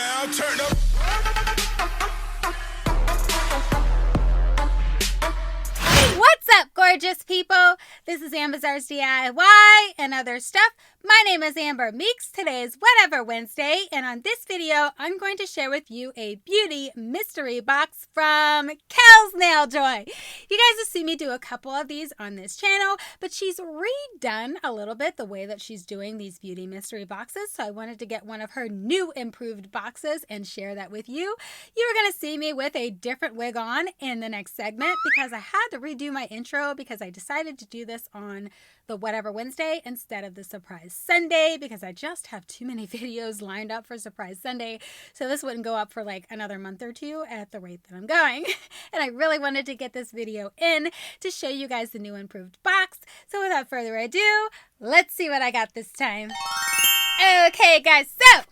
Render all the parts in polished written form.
Now turn up. What's up, gorgeous people? This is Amber's DIY and other stuff. My name is Amber Meeks. Today is Whatever Wednesday, and on this video, I'm going to share with you a beauty mystery box from Kelz Nail Joy. You guys have seen me do a couple of these on this channel, but she's redone a little bit the way that she's doing these beauty mystery boxes, so I wanted to get one of her new improved boxes and share that with you. You are going to see me with a different wig on in the next segment because I had to redo my intro because I decided to do this on the Whatever Wednesday instead of the Surprise Sunday because I just have too many videos lined up for Surprise Sunday, so this wouldn't go up for like another month or two at the rate that I'm going. And I really wanted to get this video in to show you guys the new improved box. So without further ado, let's see what I got this time. Okay guys, so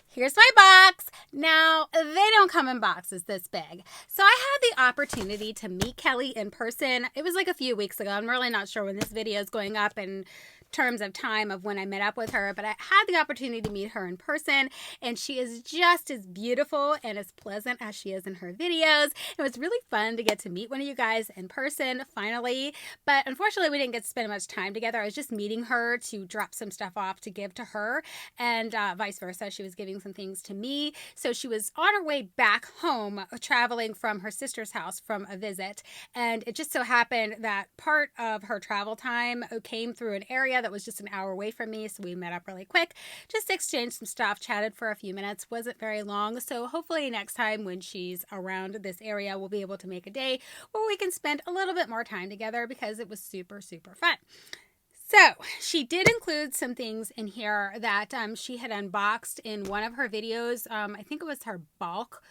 here's my box. Now, they don't come in boxes this big. So I had the opportunity to meet Kelly in person. It was like a few weeks ago. I'm really not sure when this video is going up in terms of time of when I met up with her, but I had the opportunity to meet her in person, and she is just as beautiful and as pleasant as she is in her videos. It was really fun to get to meet one of you guys in person finally, but unfortunately we didn't get to spend much time together. I was just meeting her to drop some stuff off to give to her, and vice versa. She was giving some things to me. So she was on her way back home, traveling from her sister's house from a visit, and it just so happened that part of her travel time came through an area that was just an hour away from me, so we met up really quick, just exchanged some stuff, chatted for a few minutes. Wasn't very long, so hopefully next time when she's around this area we'll be able to make a day where we can spend a little bit more time together because it was super fun. So she did include some things in here that she had unboxed in one of her videos. I think it was her bulk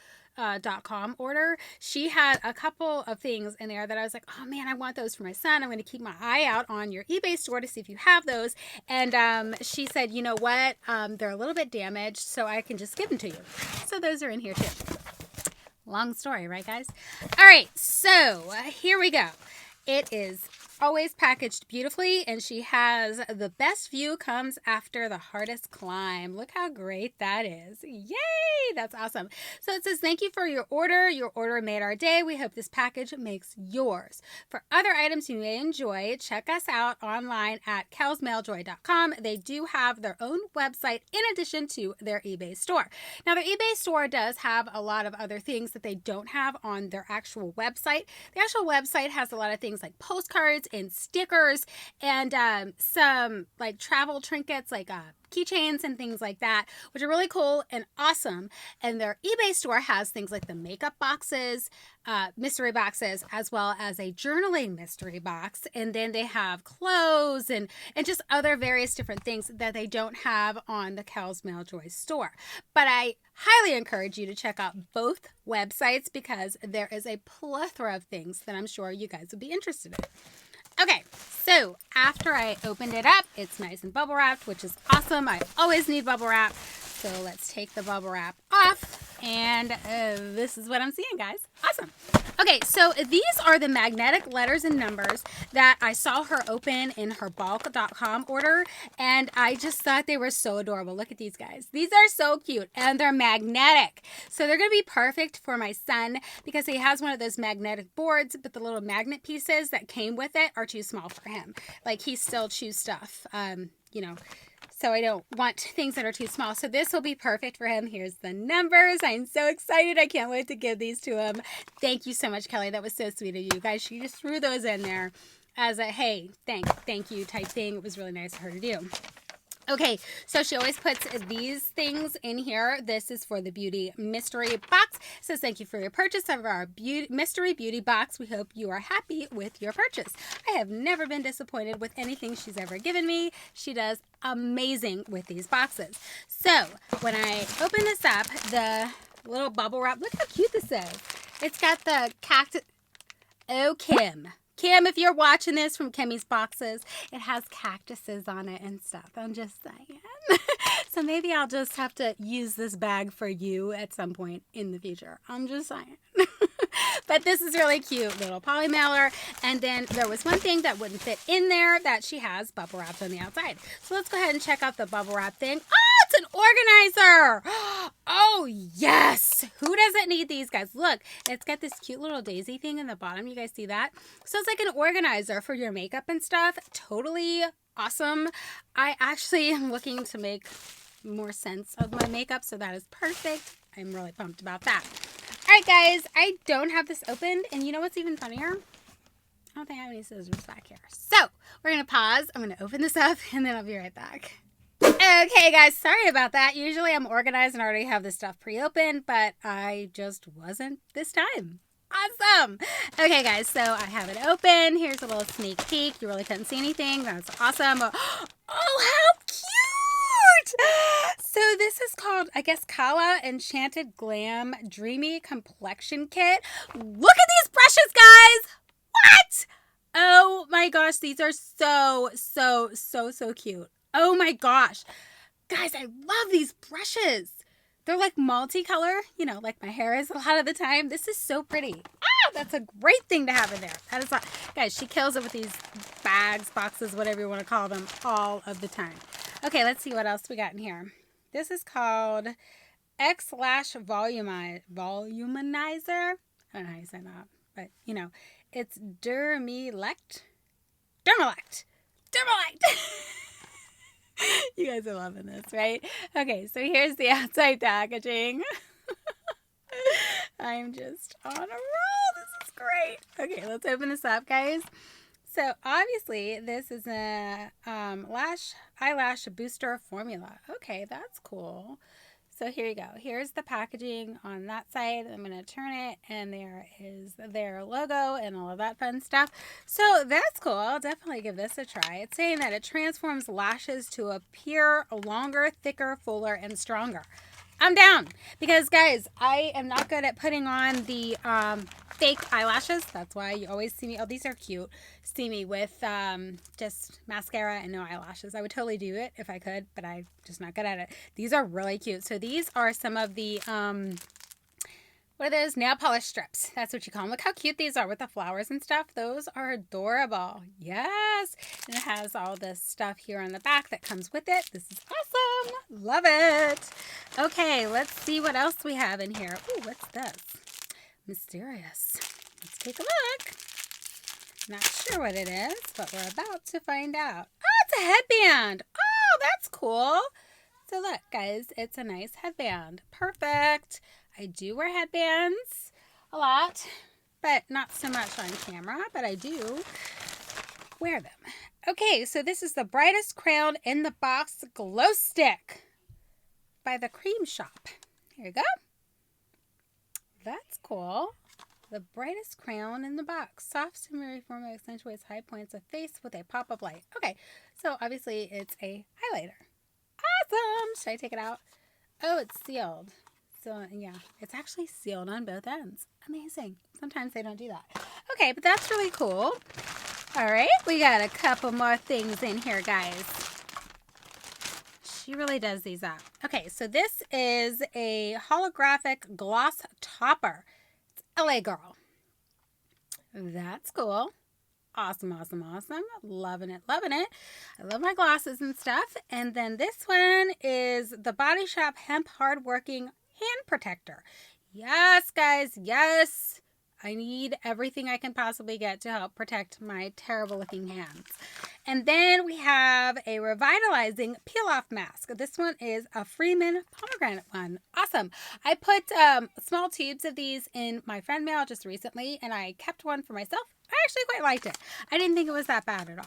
.com order. She had a couple of things in there that I was like, oh man, I want those for my son. I'm going to keep my eye out on your eBay store to see if you have those. And she said, you know what, they're a little bit damaged, so I can just give them to you. So those are in here too. Long story, right guys? All right, so here we go. It is always packaged beautifully, and she has the best view comes after the hardest climb. Look how great that is. Yay! That's awesome. So it says, thank you for your order. Your order made our day. We hope this package makes yours. For other items you may enjoy, check us out online at kelznailjoy.com. They do have their own website in addition to their eBay store. Now, their eBay store does have a lot of other things that they don't have on their actual website. The actual website has a lot of things like postcards and stickers and some like travel trinkets like keychains and things like that, which are really cool and awesome. And their eBay store has things like the makeup boxes, mystery boxes, as well as a journaling mystery box. And then they have clothes and just other various different things that they don't have on the Kelz Nail Joy store. But I highly encourage you to check out both websites because there is a plethora of things that I'm sure you guys would be interested in. Okay, so after I opened it up, it's nice and bubble wrapped, which is awesome. I always need bubble wrap. So let's take the bubble wrap off, and this is what I'm seeing, guys. Awesome. Okay, so these are the magnetic letters and numbers that I saw her open in her bulk.com order, and I just thought they were so adorable. Look at these guys. These are so cute, and they're magnetic. So they're going to be perfect for my son because he has one of those magnetic boards, but the little magnet pieces that came with it are too small for him. Like, he still chews stuff, you know. So I don't want things that are too small. So this will be perfect for him. Here's the numbers. I'm so excited. I can't wait to give these to him. Thank you so much, Kelly. That was so sweet of you guys. She just threw those in there as a, hey, thank you type thing. It was really nice of her to do. Okay, so she always puts these things in here. This is for the beauty mystery box. It says, thank you for your purchase of our mystery beauty box. We hope you are happy with your purchase. I have never been disappointed with anything she's ever given me. She does amazing with these boxes. So when I open this up, the little bubble wrap, look how cute this is. It's got the cactus. Oh, Kim, if you're watching this from Kimmy's boxes, it has cactuses on it and stuff. I'm just saying. So maybe I'll just have to use this bag for you at some point in the future. I'm just saying. But this is really cute, little poly mailer. And then there was one thing that wouldn't fit in there that she has bubble wrapped on the outside. So let's go ahead and check out the bubble wrap thing. Oh, it's an organizer. Oh, yes. Who doesn't need these, guys? Look, it's got this cute little daisy thing in the bottom. You guys see that? So it's like an organizer for your makeup and stuff. Totally awesome. I actually am looking to make more sense of my makeup, so that is perfect. I'm really pumped about that. All right, guys, I don't have this opened, and you know what's even funnier? I don't think I have any scissors back here. So we're going to pause. I'm going to open this up, and then I'll be right back. Okay, guys, sorry about that. Usually I'm organized and already have this stuff pre-opened, but I just wasn't this time. Awesome. Okay, guys, so I have it open. Here's a little sneak peek. You really couldn't see anything. That's awesome. Oh, how cute! So this is called, I guess, Kala Enchanted Glam Dreamy Complexion Kit. Look at these brushes, guys! What? Oh my gosh, these are so cute. Oh my gosh. Guys, I love these brushes. They're like multicolor, you know, like my hair is a lot of the time. This is so pretty. Ah, that's a great thing to have in there. That is, guys, she kills it with these bags, boxes, whatever you want to call them, all of the time. Okay, let's see what else we got in here. This is called X Lash Voluminizer. I don't know how you say that, but you know, it's Dermalect. You guys are loving this, right? Okay, so here's the outside packaging. I'm just on a roll. This is great. Okay, let's open this up, guys. So obviously this is a eyelash booster formula. Okay, that's cool. So here you go. Here's the packaging on that side. I'm going to turn it, and there is their logo and all of that fun stuff. So that's cool. I'll definitely give this a try. It's saying that it transforms lashes to appear longer, thicker, fuller, and stronger. I'm down because, guys, I am not good at putting on the fake eyelashes. That's why you always see me. Oh, these are cute. See me with just mascara and no eyelashes. I would totally do it if I could, but I'm just not good at it. These are really cute. So these are some of the what are those? Nail polish strips. That's what you call them. Look how cute these are with the flowers and stuff. Those are adorable. Yes. And it has all this stuff here on the back that comes with it. This is awesome. Love it. Okay, let's see what else we have in here. Ooh, what's this? Mysterious. Let's take a look. Not sure what it is, but we're about to find out. Oh, it's a headband. Oh, that's cool. So look, guys, it's a nice headband. Perfect. I do wear headbands a lot, but not so much on camera, but I do wear them. Okay, so this is the Brightest Crown in the Box Glow Stick by the Cream Shop. Here you go. That's cool. The Brightest Crown in the Box. Soft, shimmery formula accentuates high points of face with a pop of light. Okay, so obviously it's a highlighter. Awesome. Should I take it out? Oh, it's sealed. So, yeah, it's actually sealed on both ends. Amazing. Sometimes they don't do that. Okay, but that's really cool. All right, we got a couple more things in here, guys. She really does these up. Okay, so this is a holographic gloss topper. It's LA Girl. That's cool. Awesome, awesome, awesome. Loving it, loving it. I love my glosses and stuff. And then this one is the Body Shop Hemp Hardworking Hand Protector. Yes, guys, yes. I need everything I can possibly get to help protect my terrible looking hands. And then we have a revitalizing peel off mask. This one is a Freeman pomegranate one. Awesome. I put small tubes of these in my friend mail just recently, and I kept one for myself. I actually quite liked it. I didn't think it was that bad at all.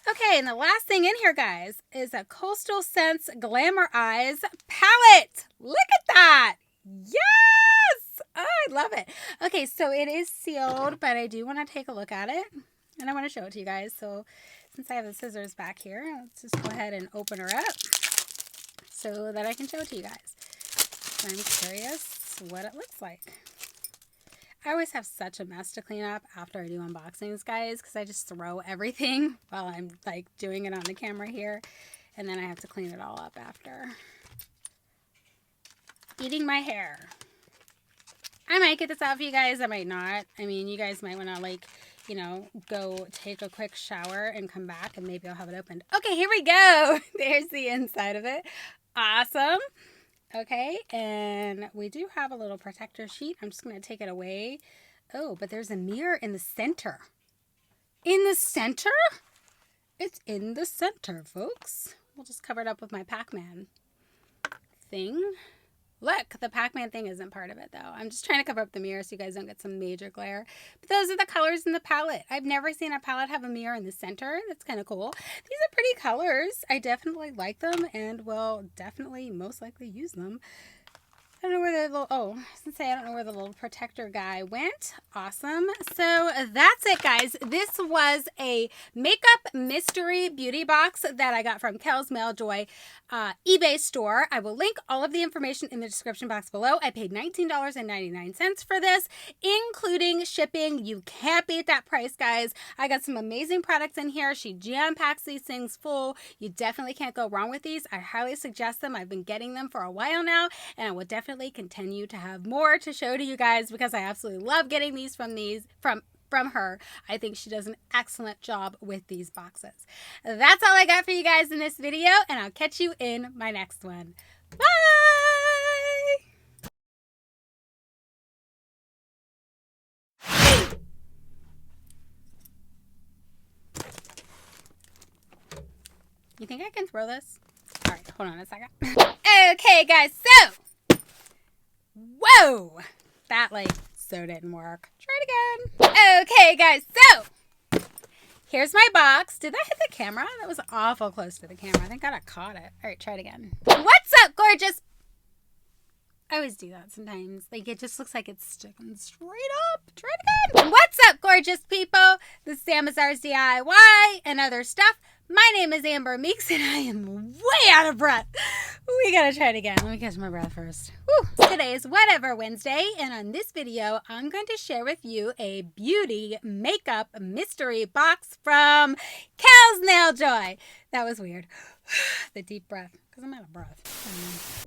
Okay, and the last thing in here, guys, is a Coastal Scents Glamour Eyes palette. Look at that. Yes! Oh, I love it. Okay, so it is sealed, but I do want to take a look at it, and I want to show it to you guys. So since I have the scissors back here, let's just go ahead and open her up so that I can show it to you guys. So I'm curious what it looks like. I always have such a mess to clean up after I do unboxings, guys, because I just throw everything while I'm like doing it on the camera here, and then I have to clean it all up after. Eating my hair. I might get this out for you guys. I might not. I mean, you guys might want to, like, you know, go take a quick shower and come back, and maybe I'll have it opened. Okay, here we go. There's the inside of it. Awesome. Okay, and we do have a little protector sheet. I'm just going to take it away. Oh, but there's a mirror in the center. In the center? It's in the center, folks. We'll just cover it up with my Pac-Man thing. Look, the Pac-Man thing isn't part of it, though. I'm just trying to cover up the mirror so you guys don't get some major glare. But those are the colors in the palette. I've never seen a palette have a mirror in the center. That's kind of cool. These are pretty colors. I definitely like them and will definitely most likely use them. I don't know where the little, I was gonna say I don't know where the little protector guy went. Awesome. So that's it, guys. This was a makeup mystery beauty box that I got from Kelz Mailjoy eBay store. I will link all of the information in the description box below. I paid $19.99 for this, including shipping. You can't beat that price, guys. I got some amazing products in here. She jam packs these things full. You definitely can't go wrong with these. I highly suggest them. I've been getting them for a while now, and I will definitely continue to have more to show to you guys because I absolutely love getting these from her. I think she does an excellent job with these boxes. That's all I got for you guys in this video, and I'll catch you in my next one. Bye! You think I can throw this? All right, hold on a second. Okay, guys, so whoa, that so didn't work. Try it again. Okay, guys, so here's my box. Did that hit the camera? That was awful close to the camera. Thank God I caught it. All right, try it again. What's up, gorgeous? I always do that sometimes. It just looks like it's sticking straight up. Try it again. What's up, gorgeous people? This is Amazar's DIY and other stuff. My name is Amber Meeks, and I am way out of breath. We gotta try it again. Let me catch my breath first. Whew. Today is Whatever Wednesday, and on this video, I'm going to share with you a beauty makeup mystery box from Kelz Mailjoy. That was weird. The deep breath, because I'm out of breath.